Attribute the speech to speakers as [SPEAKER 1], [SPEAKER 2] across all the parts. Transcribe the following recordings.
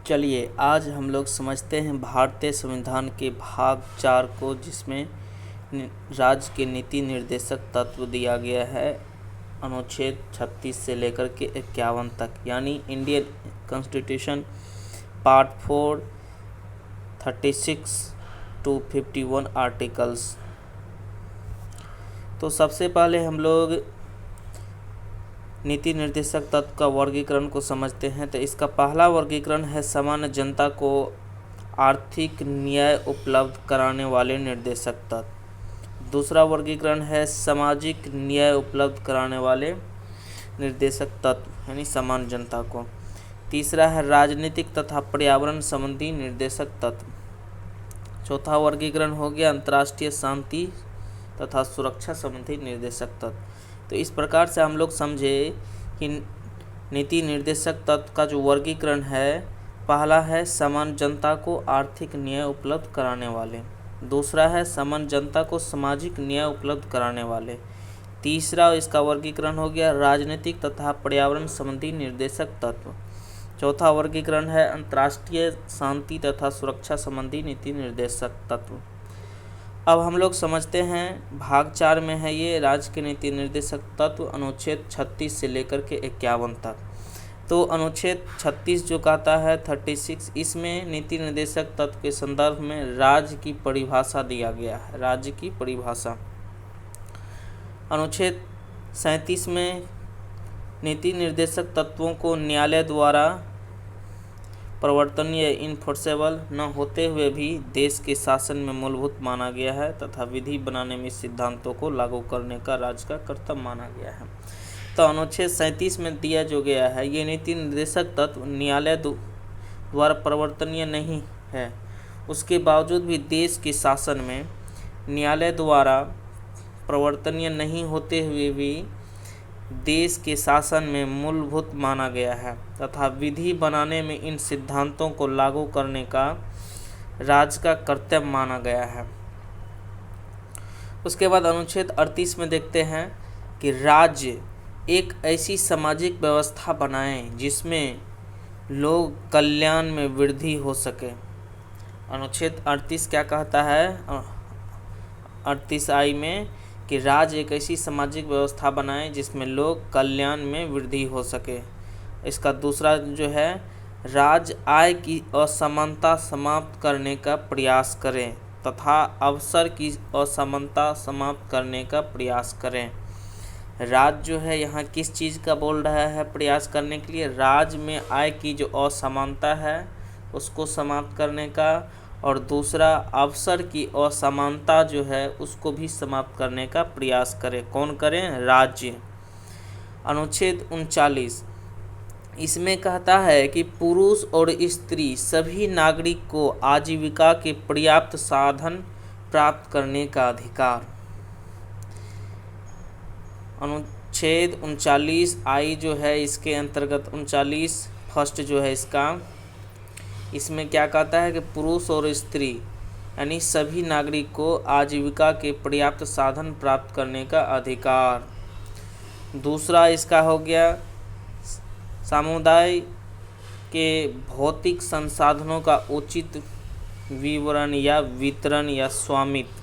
[SPEAKER 1] चलिए आज हम लोग समझते हैं भारतीय संविधान के भाग 4 को, जिसमें राज्य के नीति निर्देशक तत्व दिया गया है अनुच्छेद 36 से लेकर के 51 तक, यानी Indian constitution part 4 36 to 51 articles. तो सबसे पहले हम लोग नीति निर्देशक तत्व का वर्गीकरण को समझते हैं। तो इसका पहला वर्गीकरण है सामान्य जनता को आर्थिक न्याय उपलब्ध कराने वाले निर्देशक तत्व। दूसरा वर्गीकरण है सामाजिक न्याय उपलब्ध कराने वाले निर्देशक तत्व, यानी सामान्य जनता को। तीसरा है राजनीतिक तथा पर्यावरण संबंधी निर्देशक तत्व। चौथा वर्गीकरण हो गया अंतर्राष्ट्रीय शांति तथा सुरक्षा संबंधी निर्देशक तत्व। तो इस प्रकार से हम लोग समझे कि नीति निर्देशक तत्व का जो वर्गीकरण है, पहला है सामान्य जनता को आर्थिक न्याय उपलब्ध कराने वाले, दूसरा है सामान्य जनता को सामाजिक न्याय उपलब्ध कराने वाले, तीसरा इसका वर्गीकरण हो गया राजनीतिक तथा पर्यावरण संबंधी निर्देशक तत्व, चौथा वर्गीकरण है अंतर्राष्ट्रीय शांति तथा सुरक्षा संबंधी नीति निर्देशक तत्व। अब हम लोग समझते हैं भाग 4 में है ये राज्य के नीति निर्देशक तत्व अनुच्छेद 36 से लेकर के 51 तक। तो अनुच्छेद 36 जो कहता है 36, इसमें नीति निर्देशक तत्व के संदर्भ में राज्य की परिभाषा दिया गया है। राज्य की परिभाषा अनुच्छेद 37 में नीति निर्देशक तत्वों को न्यायालय द्वारा परिवर्तनीय इन्फोर्सेबल न होते हुए भी देश के शासन में मूलभूत माना गया है तथा विधि बनाने में सिद्धांतों को लागू करने का राज्य का कर्तव्य माना गया है। तो अनुच्छेद 37 में दिया जो गया है, ये नीति निर्देशक तत्व न्यायालय द्वारा परिवर्तनीय नहीं है, उसके बावजूद भी देश के शासन में न्यायालय द्वारा परिवर्तनीय नहीं होते हुए भी देश के शासन में मूलभूत माना गया है तथा विधि बनाने में इन सिद्धांतों को लागू करने का राज्य का कर्तव्य माना गया है। उसके बाद अनुच्छेद 38 में देखते हैं कि राज्य एक ऐसी सामाजिक व्यवस्था बनाएं जिसमें लोग कल्याण में वृद्धि हो सके। अनुच्छेद 38 क्या कहता है 38I में कि राज्य एक ऐसी सामाजिक व्यवस्था बनाए जिसमें लोग कल्याण में वृद्धि हो सके। इसका दूसरा जो है राज्य आय की असमानता समाप्त करने का प्रयास करें तथा अवसर की असमानता समाप्त करने का प्रयास करें। राज्य जो है यहाँ किस चीज़ का बोल रहा है प्रयास करने के लिए? राज्य में आय की जो असमानता है उसको समाप्त करने का, और दूसरा अवसर की असमानता जो है उसको भी समाप्त करने का प्रयास करें। कौन करें? राज्य। अनुच्छेद 39 इसमें कहता है कि पुरुष और स्त्री सभी नागरिक को आजीविका के पर्याप्त साधन प्राप्त करने का अधिकार। अनुच्छेद 39I जो है इसके अंतर्गत 39 फर्स्ट जो है इसमें क्या कहता है कि पुरुष और स्त्री यानी सभी नागरिक को आजीविका के पर्याप्त साधन प्राप्त करने का अधिकार। दूसरा इसका हो गया समुदाय के भौतिक संसाधनों का उचित विवरण या वितरण या स्वामित्व।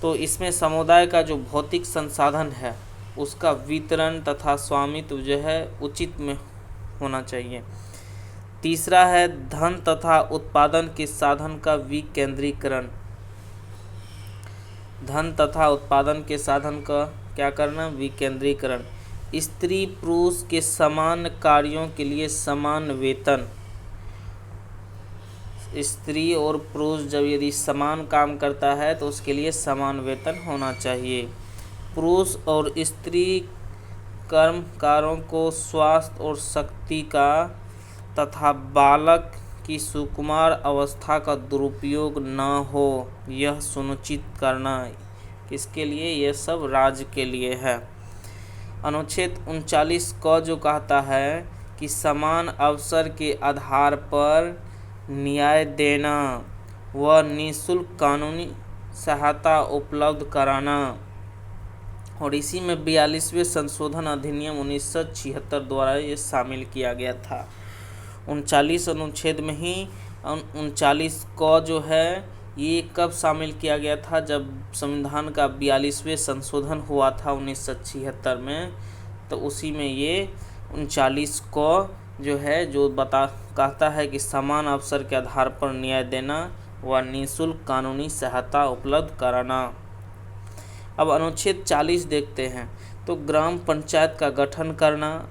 [SPEAKER 1] तो इसमें समुदाय का जो भौतिक संसाधन है उसका वितरण तथा स्वामित्व जो है उचित में होना चाहिए। तीसरा है धन तथा उत्पादन के साधन का विकेंद्रीकरण। धन तथा उत्पादन के साधन का क्या करना? विकेंद्रीकरण। स्त्री पुरुष के समान कार्यों के लिए समान वेतन। स्त्री और पुरुष जब यदि समान काम करता है तो उसके लिए समान वेतन होना चाहिए। पुरुष और स्त्री कर्मकारों को स्वास्थ्य और शक्ति का तथा बालक की सुकुमार अवस्था का दुरुपयोग न हो यह सुनिश्चित करना। किसके लिए? यह सब राज्य के लिए है। अनुच्छेद 39 क जो कहता है कि समान अवसर के आधार पर न्याय देना व निःशुल्क कानूनी सहायता उपलब्ध कराना, और इसी में 42वें संशोधन अधिनियम 1976 द्वारा ये शामिल किया गया था। 39 अनुच्छेद में ही 39 को जो है ये कब शामिल किया गया था, जब संविधान का 42वें संशोधन हुआ था 1976 में, तो उसी में ये 39 को जो है जो कहता है कि समान अवसर के आधार पर न्याय देना व निःशुल्क कानूनी सहायता उपलब्ध कराना। अब अनुच्छेद 40 देखते हैं, तो ग्राम पंचायत का गठन करना।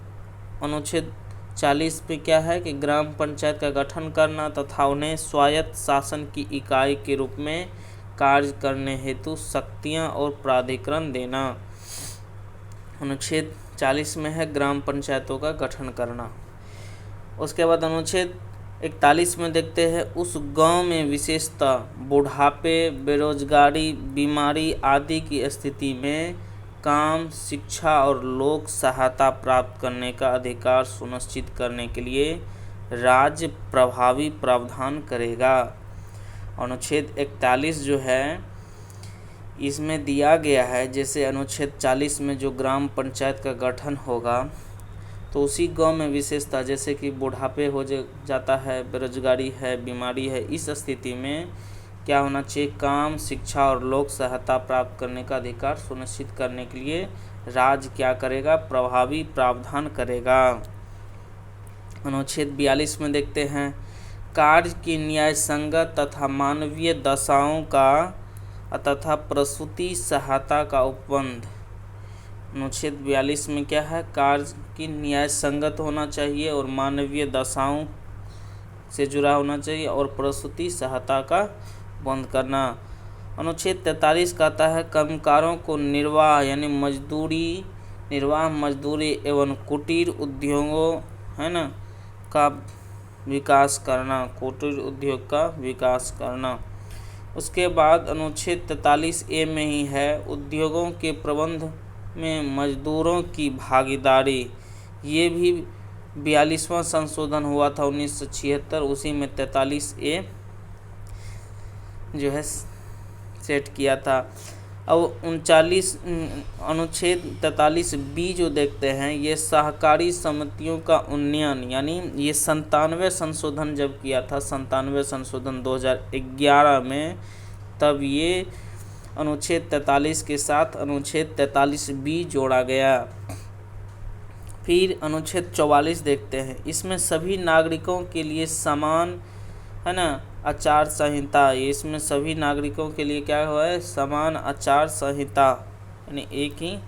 [SPEAKER 1] अनुच्छेद 40 पे क्या है कि ग्राम पंचायत का गठन करना तथा उन्हें स्वायत्त शासन की इकाई के रूप में कार्य करने हेतु शक्तियां और प्राधिकरण देना। अनुच्छेद 40 में है ग्राम पंचायतों का गठन करना। उसके बाद अनुच्छेद 41 में देखते हैं, उस गांव में विशेषतः बुढ़ापे, बेरोजगारी, बीमारी आदि की स्थिति में काम, शिक्षा और लोक सहायता प्राप्त करने का अधिकार सुनिश्चित करने के लिए राज्य प्रभावी प्रावधान करेगा। अनुच्छेद 41 जो है इसमें दिया गया है, जैसे अनुच्छेद 40 में जो ग्राम पंचायत का गठन होगा तो उसी गांव में विशेषता, जैसे कि बुढ़ापे हो जाता है, बेरोजगारी है, बीमारी है, इस स्थिति में क्या होना चाहिए, काम, शिक्षा और लोक सहायता प्राप्त करने का अधिकार सुनिश्चित करने के लिए राज्य क्या करेगा, प्रभावी प्रावधान करेगा। अनुच्छेद 42 में देखते हैं, कार्य की न्याय संगत तथा मानवीय दशाओं का तथा प्रसूति सहायता का उपबंध। अनुच्छेद 42 में क्या है, कार्य की न्याय संगत होना चाहिए और मानवीय दशाओं से जुड़ा होना चाहिए और प्रसूति सहायता का बंद करना। अनुच्छेद 43 कहता है, कर्मकारों को निर्वाह यानी मजदूरी एवं कुटीर उद्योगों है ना का विकास करना, कुटीर उद्योग का विकास करना। उसके बाद अनुच्छेद 43A में ही है, उद्योगों के प्रबंध में मजदूरों की भागीदारी। ये भी 42वां संशोधन हुआ था 1976, उसी में 43A जो है सेट किया था। अब 39 अनुच्छेद 43B जो देखते हैं, ये सहकारी समितियों का उन्नयन, यानी ये 97वें संशोधन जब किया था, 97वें संशोधन 2011 में, तब ये अनुच्छेद 43 के साथ अनुच्छेद 43B जोड़ा गया। फिर अनुच्छेद 44 देखते हैं, इसमें सभी नागरिकों के लिए समान है ना आचार संहिता, इसमें सभी नागरिकों के लिए क्या हुआ है, समान आचार संहिता, यानी एक ही।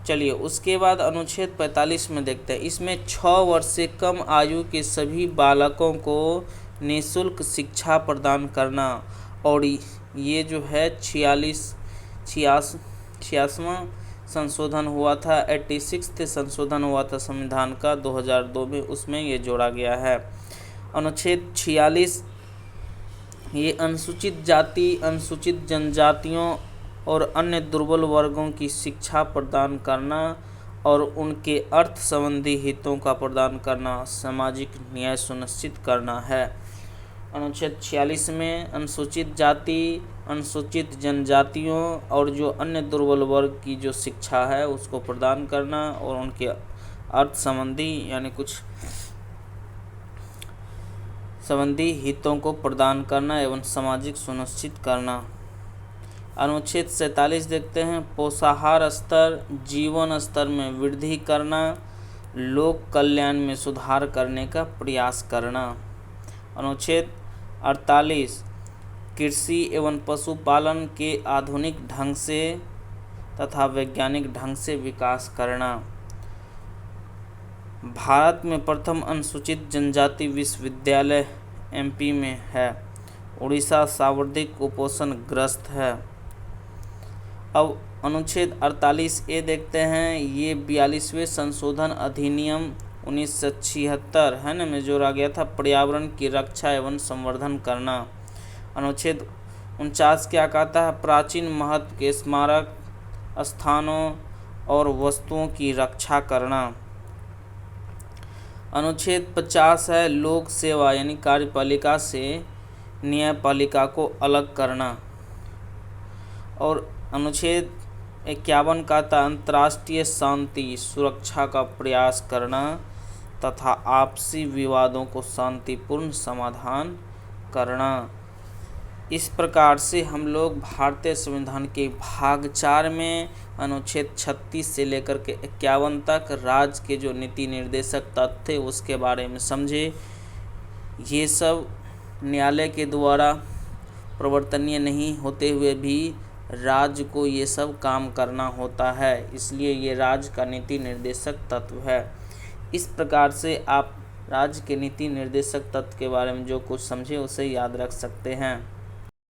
[SPEAKER 1] चलिए उसके बाद अनुच्छेद 45 में देखते हैं, इसमें 6 वर्ष से कम आयु के सभी बालकों को निःशुल्क शिक्षा प्रदान करना। और ये जो है 86वां संशोधन हुआ था, 86th संशोधन हुआ था संविधान का 2002 में, उसमें ये जोड़ा गया है। अनुच्छेद 46 ये अनुसूचित जाति, अनुसूचित जनजातियों और अन्य दुर्बल वर्गों की शिक्षा प्रदान करना और उनके अर्थ संबंधी हितों का प्रदान करना, सामाजिक न्याय सुनिश्चित करना है। अनुच्छेद 46 में अनुसूचित जाति, अनुसूचित जनजातियों और जो अन्य दुर्बल वर्ग की जो शिक्षा है उसको प्रदान करना और उनके अर्थ संबंधी यानी कुछ संबंधी हितों को प्रदान करना एवं सामाजिक सुनिश्चित करना। अनुच्छेद 47 देखते हैं, पोषाहार स्तर, जीवन स्तर में वृद्धि करना, लोक कल्याण में सुधार करने का प्रयास करना। अनुच्छेद 48 कृषि एवं पशुपालन के आधुनिक ढंग से तथा वैज्ञानिक ढंग से विकास करना। भारत में प्रथम अनुसूचित जनजाति विश्वविद्यालय MP में है। उड़ीसा सर्वाधिक कुपोषण ग्रस्त है। अब अनुच्छेद 48A देखते हैं, ये 42वें संशोधन अधिनियम 1976 है ना में जोड़ा गया था, पर्यावरण की रक्षा एवं संवर्धन करना। अनुच्छेद 49 क्या कहता है, प्राचीन महत्व के स्मारक स्थानों और वस्तुओं की रक्षा करना। अनुच्छेद 50 है, लोक सेवा यानी कार्यपालिका से न्यायपालिका को अलग करना। और अनुच्छेद 51 का था, अंतर्राष्ट्रीय शांति सुरक्षा का प्रयास करना। तथा आपसी विवादों को शांतिपूर्ण समाधान करना। इस प्रकार से हम लोग भारतीय संविधान के भाग 4 में अनुच्छेद 36 से लेकर के 51 तक राज्य के जो नीति निर्देशक तत्व थे उसके बारे में समझे। ये सब न्यायालय के द्वारा प्रवर्तनीय नहीं होते हुए भी राज्य को ये सब काम करना होता है, इसलिए ये राज्य का नीति निर्देशक तत्व है। इस प्रकार से आप राज्य के नीति निर्देशक तत्व के बारे में जो कुछ समझे उसे याद रख सकते हैं।